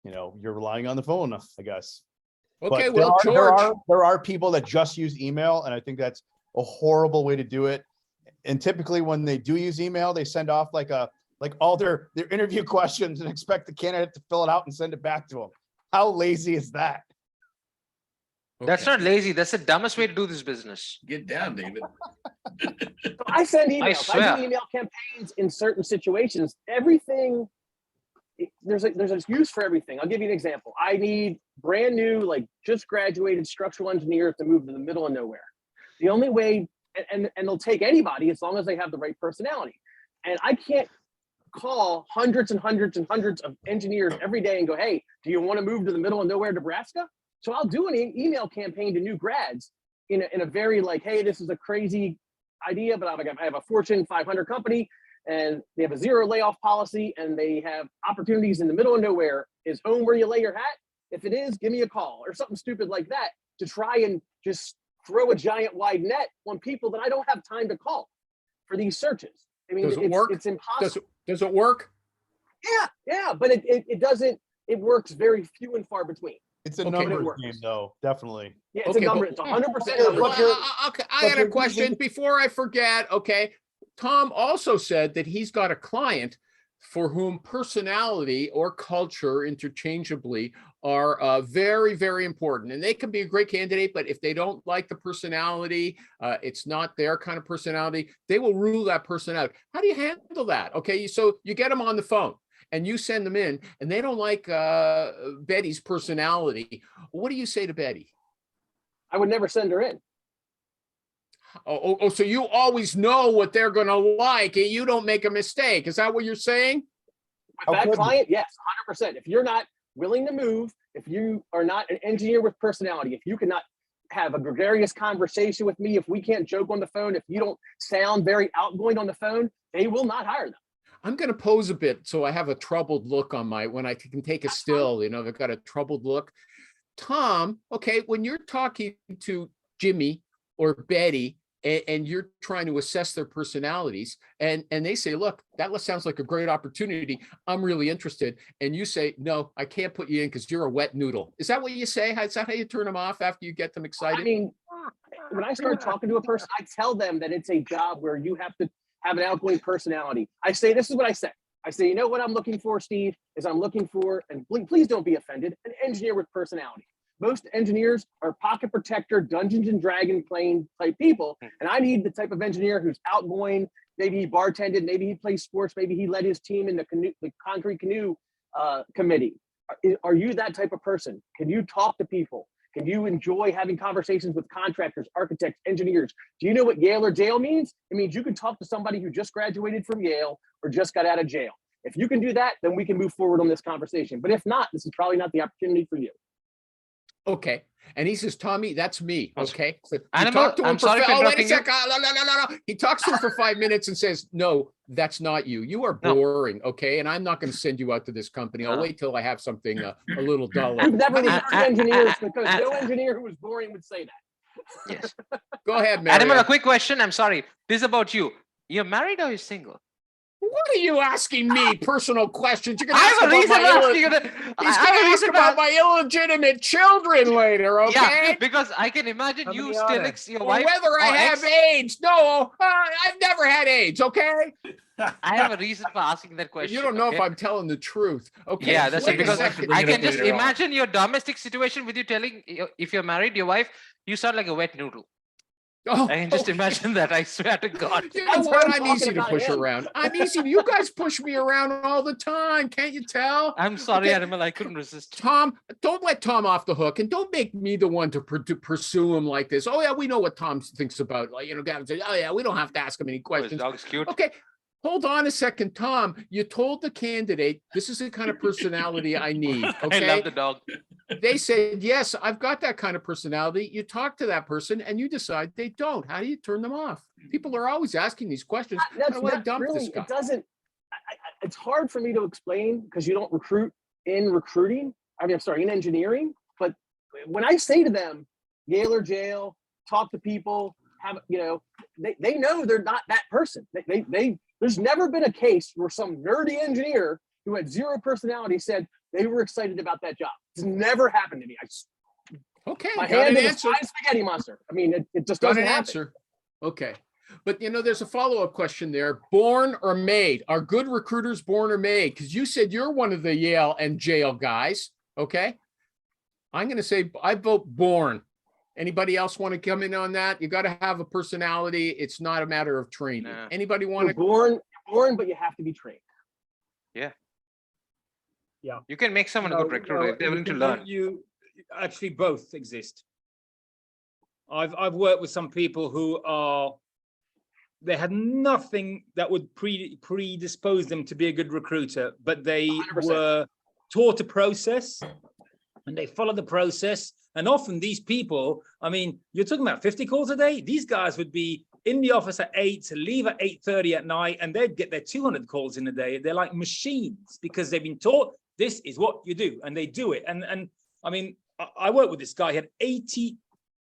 you're relying on the phone, I guess. Okay, But well, George. there are people that just use email, and I think that's a horrible way to do it. And typically when they do use email, they send off like all their interview questions and expect the candidate to fill it out and send it back to them. How lazy is that? That's Okay. not lazy. That's the dumbest way to do this business. Get down, David. So I send emails. I swear. do email campaigns in certain situations. Everything, there's a use for everything. I'll give you an example. I need brand new, just graduated structural engineers to move to the middle of nowhere. The only way, and they'll take anybody as long as they have the right personality. And I can't call hundreds and hundreds and hundreds of engineers every day and go, hey, do you want to move to the middle of nowhere, Nebraska? So I'll do an email campaign to new grads in a very hey, this is a crazy idea, but I have a Fortune 500 company and they have a 0 layoff policy and they have opportunities in the middle of nowhere. Is home where you lay your hat? If it is, give me a call, or something stupid like that, to try and just throw a giant wide net on people that I don't have time to call for these searches. I mean, Does it work? It's impossible. Does it work? Yeah, but it doesn't. It works very few and far between. It's a Okay. numbers Works. game, though. Definitely. Yeah, it's a number. It's 100%. Okay, I got a question before I forget. Okay, Tom also said that he's got a client for whom personality or culture interchangeably are very, very important. And they can be a great candidate, but if they don't like the personality, it's not their kind of personality, they will rule that person out. How do you handle that? Okay, so you get them on the phone and you send them in and they don't like Betty's personality. What do you say to Betty? I would never send her in. So you always know what they're going to like and you don't make a mistake. Is that what you're saying? With How that could client, yes, 100%. If you're not willing to move, if you are not an engineer with personality, if you cannot have a gregarious conversation with me, if we can't joke on the phone, if you don't sound very outgoing on the phone, they will not hire them. I'm going to pose a bit so I have a troubled look on when I can take a still, I've got a troubled look. Tom, okay, when you're talking to Jimmy or Betty and you're trying to assess their personalities and they say, look, that sounds like a great opportunity. I'm really interested. And you say, no, I can't put you in because you're a wet noodle. Is that what you say? Is that how you turn them off after you get them excited? I mean, when I start talking to a person, I tell them that it's a job where you have to have an outgoing personality. I say, this is what I say. I say, you know what I'm looking for, Steve, is I'm looking for, and please don't be offended, an engineer with personality. Most engineers are pocket protector, Dungeons and Dragons playing type people. And I need the type of engineer who's outgoing. Maybe he bartended, maybe he plays sports, maybe he led his team in the concrete canoe committee. Are you that type of person? Can you talk to people? Can you enjoy having conversations with contractors, architects, engineers? Do you know what Yale or jail means? It means you can talk to somebody who just graduated from Yale or just got out of jail. If you can do that, then we can move forward on this conversation. But if not, this is probably not the opportunity for you. Okay. And he says, Tommy, that's me. Awesome. Okay. So you Animal, talk to him I'm for sorry for wait a interrupting you. second. No. He talks to him for 5 minutes and says, no, that's not you. You are No. boring. Okay. And I'm not going to send you out to this company. I'll No. wait till I have something a little duller. We've never Honey, recruited engineers because no engineer who was boring would say that. Yes. go ahead, Animal, Mario. a quick question. I'm sorry. This is about you. You're married or you're single? What are you asking me? Personal questions. You're going I to ask have a about reason my for asking you that. He's going to ask about my illegitimate children later, okay? Yeah, because I can imagine How you many still are there? your Or wife. whether I or have ex. AIDS. No, I've never had AIDS, okay? I have a reason for asking that question. You don't know if okay? I'm telling the truth. Okay. Yeah, that's it. wait a Because second. I Bring it can up just later on. imagine your domestic situation with you telling if you're married, your wife, you sound like a wet noodle. Oh, I can just okay. imagine that. I swear to God. You know That's what? her I'm talking easy to about push him. around. I'm easy. You guys push me around all the time. Can't you tell? I'm sorry, Okay. Animal. I couldn't resist. Tom, don't let Tom off the hook, and don't make me the one to pursue him like this. Oh yeah, we know what Tom thinks about. Like, Gavin says, oh yeah, we don't have to ask him any Oh, his questions. dog's cute. Okay, hold on a second, Tom. You told the candidate this is the kind of personality I need. I Okay, love the dog. they said yes, I've got that kind of personality. You talk to that person, and you decide they don't. How do you turn them off? People are always asking these questions. How That's do I not dump really, this guy? it doesn't, it's hard for me to explain because you don't recruit in recruiting. I'm sorry, in engineering. But when I say to them, Yale or jail, talk to people, they know they're not that person. There's never been a case where some nerdy engineer who had zero personality said they were excited about that job. It's never happened to me. Okay, My got hand an is a answer. fine spaghetti monster. I mean, it just Got doesn't an happen. answer. Okay. But there's a follow-up question there. Born or made? Are good recruiters born or made? Because you said you're one of the Yale and jail guys. Okay. I'm going to say I vote born. Anybody else want to come in on that? You got to have a personality. It's not a matter of training. Nah. Anybody want You're to? born, but you have to be trained. You can make someone a good recruiter if they're willing to learn. You actually both exist. I've worked with some people who they had nothing that would predispose them to be a good recruiter, but they 100%. were taught a process and they followed the process. And often these people, I mean, you're talking about 50 calls a day. These guys would be in the office at 8, leave at 8:30 at night, and they'd get their 200 calls in a day. They're like machines because they've been taught this is what you do, and they do it. And I mean, I worked with this guy. He had 80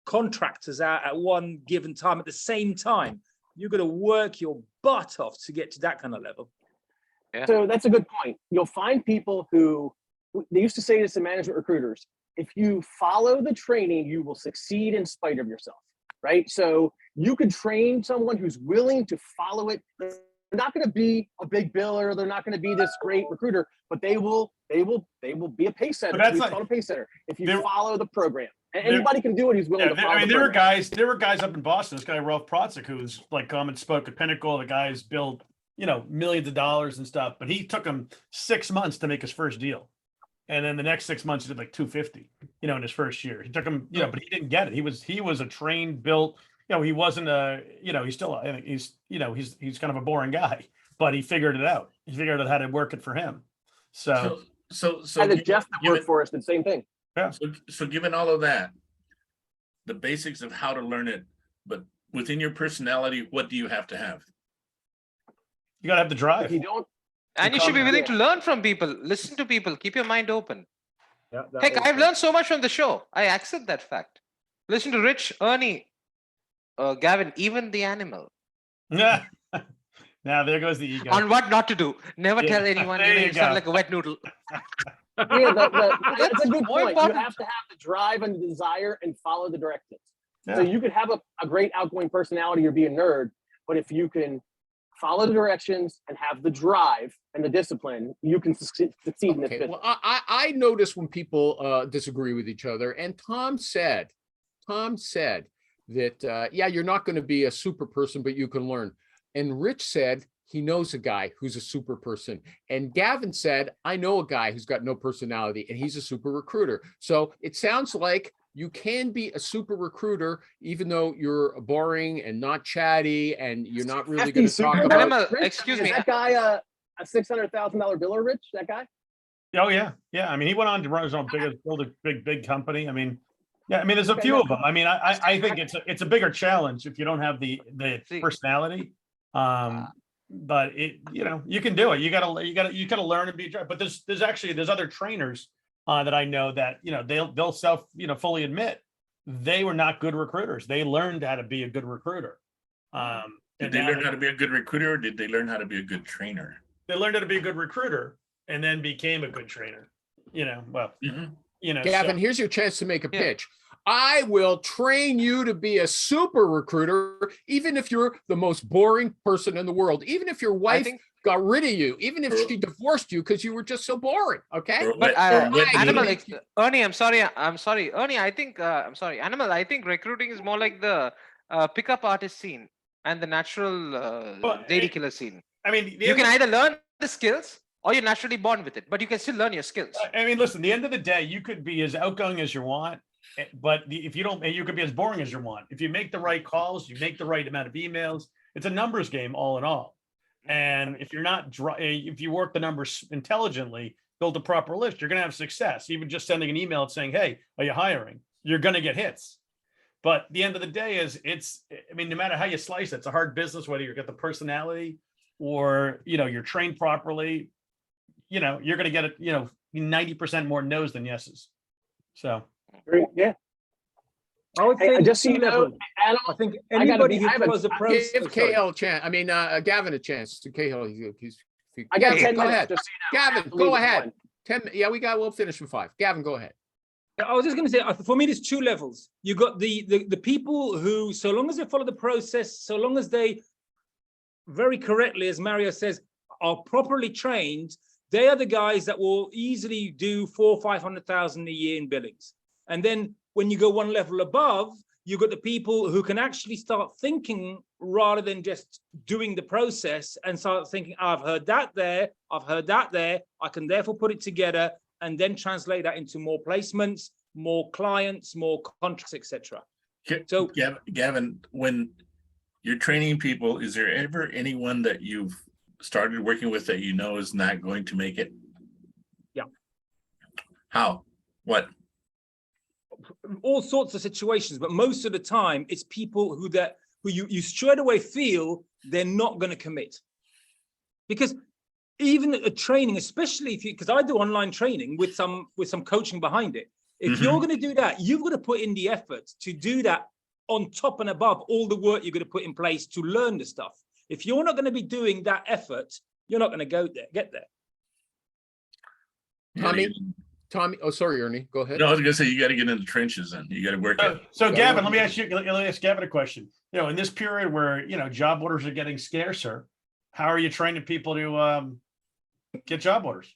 contractors out at one given time at the same time. You've got to work your butt off to get to that kind of level. Yeah. So that's a good point. You'll find people who, they used to say this to management recruiters, if you follow the training, you will succeed in spite of yourself, right? So you could train someone who's willing to follow it. They're not going to be a big biller. They're not going to be this great recruiter, but they will be a pace setter. But that's We like- call it a pace setter if you there- follow the program. And there- anybody can do it who's willing Yeah, to follow the there were program. guys up in Boston. This guy Ralph Protzak, who's like come and spoke at Pinnacle. The guy's built, millions of dollars and stuff. But he took him 6 months to make his first deal, and then the next 6 months he did like 250. In his first year, he took him. But he didn't get it. He was a trained, built. He wasn't a. He's still. I think he's. He's kind of a boring guy, but he figured it out. He figured out how to work it for him. So So And the given- Jeff that given- worked for us did the same thing. So given all of that, the basics of how to learn it, but within your personality, what do you have to have? you gotta have the If drive. you don't, And you should be Become- willing to learn from people, listen to people, keep your mind open. Yeah, Heck, I've learned so much from the show. I accept that fact. Listen to Rich, Ernie, Gavin, even the animal. Yeah. Now there goes the ego. On what not to do. Never Yeah, tell anyone there you you sound go. like a wet noodle. yeah, that's a good more point. important. You have to have the drive and the desire and follow the directives. So Yeah. you could have a great outgoing personality or be a nerd, but if you can follow the directions and have the drive and the discipline, you can succeed in this Okay, business. well, I notice when people disagree with each other, and Tom said that, yeah, you're not going to be a super person, but you can learn. And Rich said he knows a guy who's a super person. And Gavin said, I know a guy who's got no personality and he's a super recruiter. So it sounds like you can be a super recruiter, even though you're boring and not chatty and you're not really going to talk Super about. Animal, Rich, excuse is me. that guy a $600,000 biller, Rich? That guy? Oh yeah. I mean, he went on to run his own build a big company. I mean, Yeah, I mean, there's a Okay, few yeah. of them. I mean, I think it's a bigger challenge if you don't have the See. personality. But you can do it. You gotta learn and be. But there's other trainers that I know that they'll fully admit they were not good recruiters. They learned how to be a good recruiter. Did they learn how to be a good recruiter, or did they learn how to be a good trainer? They learned how to be a good recruiter and then became a good trainer. Gavin, here's your chance to make a Yeah. pitch. I will train you to be a super recruiter, even if you're the most boring person in the world, even if your wife got rid of you, even if she divorced you because you were just so boring. Okay. But I Animal, think- Ernie, I'm sorry, Ernie. I'm sorry, Animal. I think recruiting is more like the pickup artist scene and the natural lady killer scene. I mean, You can either learn the skills or you're naturally born with it, but you can still learn your skills. I mean, listen, the end of the day, you could be as outgoing as you want, but if you don't, you could be as boring as you want. If you make the right calls, you make the right amount of emails, it's a numbers game all in all. And if you're not, if you work the numbers intelligently, build a proper list, you're going to have success. Even just sending an email and saying, hey, are you hiring? You're going to get hits. But the end of the day is I mean, no matter how you slice it, it's a hard business, whether you get the personality or, you're trained properly, you're going to get it, 90% more no's than yeses. So. Great, yeah. I would say Hey, there's just so two you know, levels. Adam, I think I gotta anybody be- who I have a- follows the process. Give Cahill a chance. I mean, Gavin a chance. To Cahill, I got Cahill, 10 go minutes. ahead. Just so you know. I have Gavin, to leave go at ahead. 1. 10. Yeah, we'll finish in 5. Gavin, go ahead. I was just going to say, for me, there's two levels. You got the people who, so long as they follow the process, so long as they very correctly, as Mario says, are properly trained, they are the guys that will easily do 400,000 or 500,000 a year in billings. And then when you go one level above, you've got the people who can actually start thinking rather than just doing the process and start thinking, I've heard that there, I've heard that there, I can therefore put it together and then translate that into more placements, more clients, more contracts, etc. So Gavin, when you're training people, is there ever anyone that you've started working with that is not going to make it? Yeah. How? What? All sorts of situations, but most of the time it's people who you straight away feel they're not going to commit. Because even a training, especially because I do online training with some coaching behind it. If you're going to do that, you've got to put in the effort to do that on top and above all the work you're going to put in place to learn the stuff. If you're not going to be doing that effort, you're not going to get there. Tommy, oh, sorry, Ernie, go ahead. No, I was gonna say you got to get in the trenches and you got to work it. So Gavin, let me ask Gavin a question. In this period where job orders are getting scarcer, how are you training people to get job orders?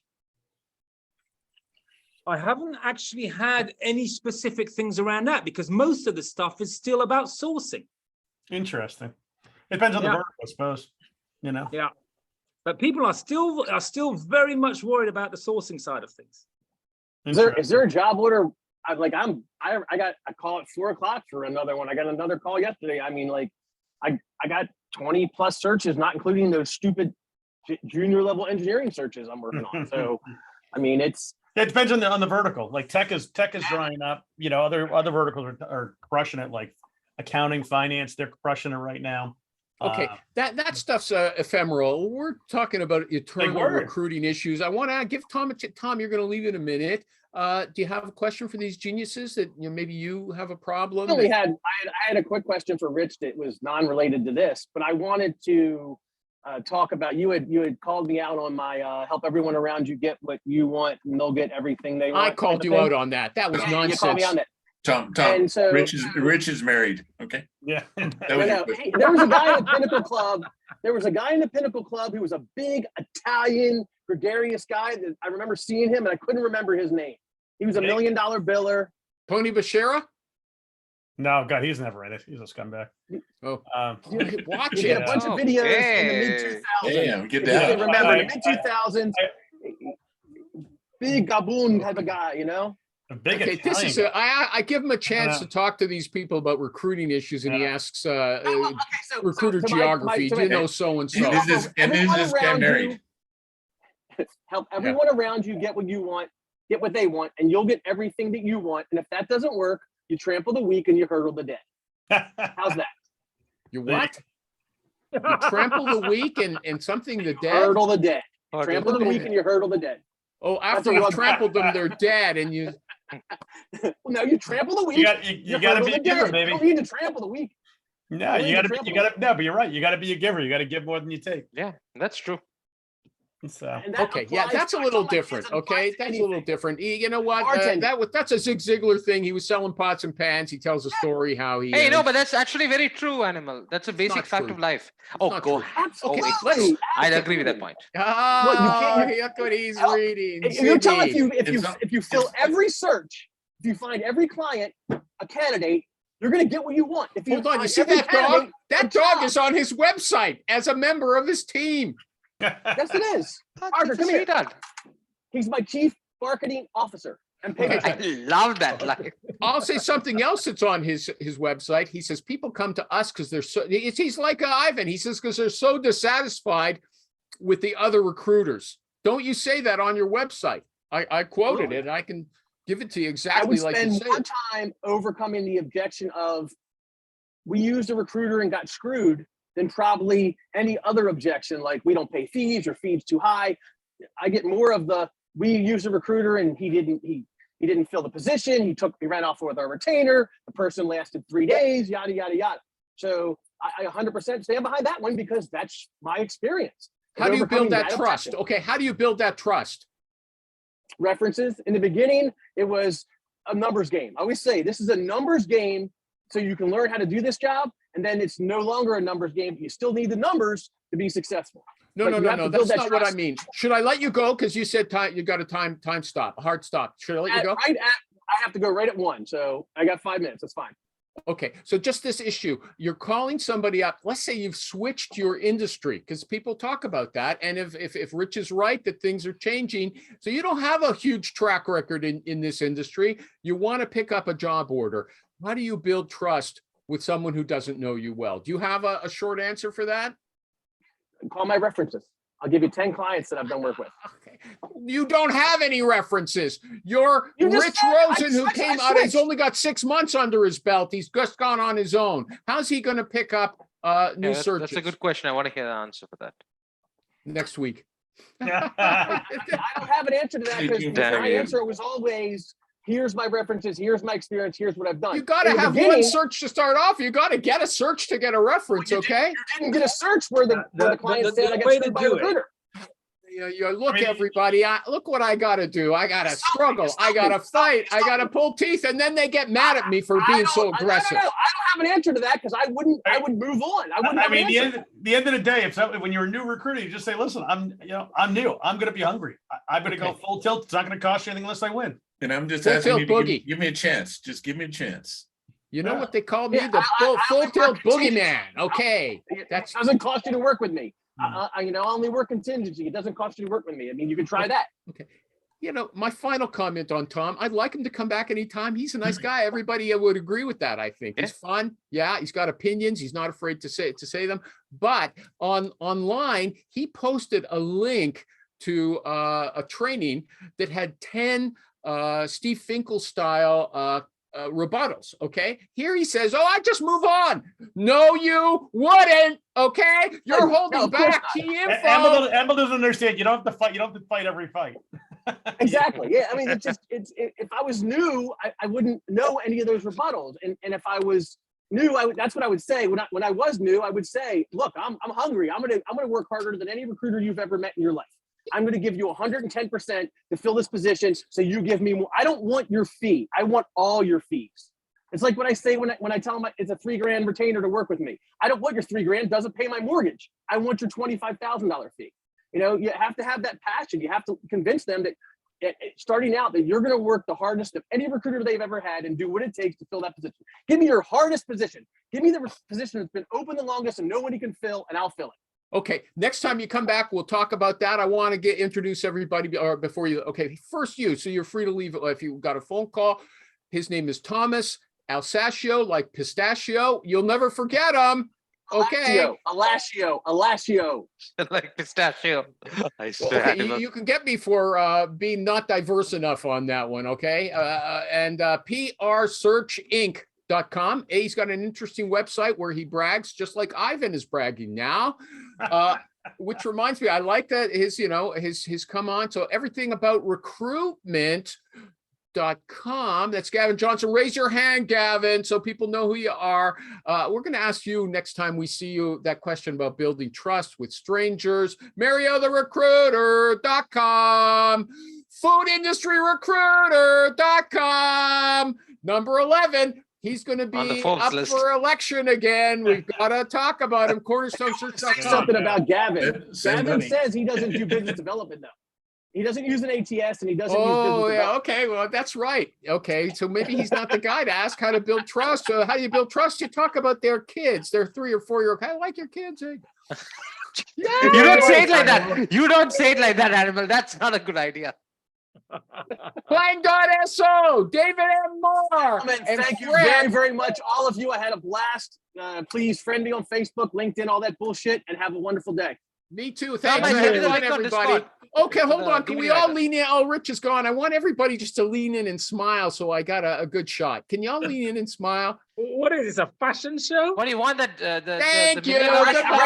I haven't actually had any specific things around that because most of the stuff is still about sourcing. Interesting. It depends on the Yeah. vertical, I suppose. Yeah, but people are still very much worried about the sourcing side of things. Is there a job order? I got a call at 4 o'clock for another one. I got another call yesterday. I mean, like, I got 20 plus searches, not including those stupid junior level engineering searches I'm working on. So, I mean, it depends on the vertical. Like tech is drying up. Other verticals are crushing it. Like accounting, finance, they're crushing it right now. Okay, that stuff's ephemeral. We're talking about eternal recruiting issues. I want to give Tom, you're going to leave in a minute. Do you have a question for these geniuses that maybe you have a problem? I had a quick question for Rich that was non-related to this, but I wanted to talk about, you had called me out on my help everyone around you get what you want and they'll get everything they want. I called you out on that. That was nonsense. You called me on that. Tom, And so, Rich is married. Okay. Yeah. That was your question. Hey, there was a guy in the Pinnacle Club. There was a guy in the Pinnacle Club who was a big Italian, gregarious guy that I remember seeing him and I couldn't remember his name. He was $1 million biller. Tony Bashera? No, God, he's never in it. He's a scumbag. Oh, Watch it. He did a bunch of videos in the mid-2000s. Damn, get If you can that. remember the mid-2000s. Big gaboon type of guy, A big Okay, Italian this is guy. I give him a chance to talk to these people about recruiting issues, and he asks So recruiter to my- geography. to Do you my- know so and so? And is this guy married? Help everyone around you get what you want, get what they want, and you'll get everything that you want. And if that doesn't work, you trample the weak and you hurdle the dead. How's that? You what? You trample the weak and something the dead? Hurdle the dead. Hurdle Trample the the weak dead. and you hurdle the dead. Oh, after what you I'm- trampled them, they're dead, and you. Well, no, you trample the weak. You got you gotta hurdle be a the giver, dead. You don't baby. need to trample the weak. No, you you need to gotta trample. no, but you're right. You gotta be a giver. You gotta give more than you take. Yeah, that's true. So And that Okay, yeah, applies- that's a I little tell my kids different. it applies Okay, to that's a little anything. different. You know what? Bartending. That's a Ziegler thing. He was selling pots and pans. He tells a story how he. Hey, no, but that's actually very true, Animal. That's a basic not fact true. of life. It's Oh, not go true. ahead. Absolutely. let's- I agree with that point. Oh, you- look what he's Oh, reading. You're telling Ziggy. if you fill every search, if you find every client a candidate, you're going to get what you want. If you Hold on, you find see every that dog? candidate, That a dog job. is on his website as a member of his team. Yes, it is. Oh, Parker, he's a come here. sweetheart. He's my chief marketing officer and Okay. paycheck. I love that. Like, I'll say something else that's on his website. He says people come to us because they're so. He's like Ivan. He says because they're so dissatisfied with the other recruiters. Don't you say that on your website? I quoted it. And I can give it to you I exactly would like you spend say more it. time overcoming the objection of we used a recruiter and got screwed than probably any other objection, like we don't pay fees or fees too high. I get more of the we used a recruiter and he didn't fill the position. He ran off with our retainer. The person lasted 3 days, yada, yada, yada. So I 100% stand behind that one because that's my experience. How do you Overcoming build that trust? objection. Okay, how do you build that trust? References in the beginning, it was a numbers game. I always say this is a numbers game so you can learn how to do this job. And then it's no longer a numbers game. You still need the numbers to be successful. No, But no, you no, have no. to build That's that not what I trust. mean. Should I let you go? Because you said time. You got a time stop, a hard stop. Should I let you go? I have to go right at 1. So I got 5 minutes. That's fine. Okay, so just this issue, you're calling somebody up. Let's say you've switched your industry because people talk about that. And if Rich is right that things are changing, so you don't have a huge track record in this industry, you want to pick up a job order. How do you build trust with someone who doesn't know you well? Do you have a short answer for that? Call my references. I'll give you 10 clients that I've done work with. Okay. You don't have any references. You're You just Rich said I Rosen, who switched, came I out. He's switched. only got 6 months under his belt. He's just gone on his own. How's he going to pick up new yeah, searches? that's a good question. I want to hear the answer for that. Next week. I don't have an answer to that because Damn my you. answer was always, here's my references, here's my experience, here's what I've done. You got to In the have one beginning, search to start off. You got to get a search to get a reference, okay? You didn't get a search where the client said I got way to screwed by a do it. recruiter. Look, mean- everybody, look what I got to do. I got to struggle. I got to fight. I got to pull teeth, and then they get mad at me for being so aggressive. I don't have an answer to that because I would move on. I wouldn't I have mean, an answer. the end of the day, when you're a new recruiter, you just say, "Listen, I'm new. I'm going to be hungry. I'm going to go Okay. full tilt. It's not going to cost you anything unless I win." And I'm just Full asking tilt you to boogie. give me a chance. Just give me a chance. You know Yeah. what they call me? Yeah, The I full only tilt work contingency. boogeyman. Okay. It That's doesn't cost you to work with me. Mhm. I only work contingency. It doesn't cost you to work with me. I mean, you can try that. my final comment on Tom. I'd like him to come back anytime. He's a nice guy. Everybody would agree with that. I think he's fun. Yeah, he's got opinions. He's not afraid to say them. But online, he posted a link to a training that had 10 Steve Finkel style rebuttals. Okay, here he says, "Oh, I just move on." No, you wouldn't. Okay, you're No, holding of course back not. key info. Amble doesn't understand. You don't have to fight. You don't have to fight every fight. Exactly. Yeah. I mean, if I was new, I wouldn't know any of those rebuttals. And if I was new, that's what I would say. When I was new, I would say, look, I'm hungry. I'm gonna work harder than any recruiter you've ever met in your life. I'm going to give you 110% to fill this position. So you give me more. I don't want your fee. I want all your fees. It's like what I say when I tell them it's a $3,000 retainer to work with me. I don't want your $3,000. Doesn't pay my mortgage. I want your $25,000 fee. You have to have that passion. You have to convince them that starting out that you're going to work the hardest of any recruiter they've ever had and do what it takes to fill that position. Give me your hardest position. Give me the position that's been open the longest and nobody can fill, and I'll fill it. Okay, next time you come back, we'll talk about that. I want to introduce everybody or before you. Okay, first you. So you're free to leave if you got a phone call. His name is Thomas Alascio, like pistachio. You'll never forget him. Okay. Alascio. Like pistachio. I Well, swear. okay, you can get me for being not diverse enough on that one, okay? And prsearchinc.com. He's got an interesting website where he brags just like Ivan is bragging now. Which reminds me, I like that his come on. So everything about recruitment.com. That's Gavin Johnston. Raise your hand, Gavin, so people know who you are. We're going to ask you next time we see you that question about building trust with strangers. MarioTheRecruiter.com. FoodIndustryRecruiter.com. Number 11. He's going to On the be Forbes up list. for election again. We've got to talk about him. Say CornerstoneSearch.com. something about Gavin. Send Gavin money. says he doesn't do business development though. He doesn't use an ATS and he doesn't use business Oh, yeah. development. Okay. Well, that's right. Okay. So maybe he's not the guy to ask how to build trust. So how do you build trust? You talk about their kids, their 3 or 4 year old. I like your kids. Eh? You don't say it like that. You don't say it like that, Animal. That's not a good idea. Flying.so, David M Marr. Gentlemen, And thank you Fred. very, very much, all of you. I had a blast. Please friend me on Facebook, LinkedIn, all that bullshit, and have a wonderful day. Me too. No, Thanks, man, send me the link on everybody. Discord. Okay, For hold the on. Can we DVD all writer. lean in? Oh, Rich is gone. I want everybody just to lean in and smile so I got a good shot. Can y'all lean in and smile? What is this, a fashion show? What do you want that Thank you. million-dollar I'm ready for my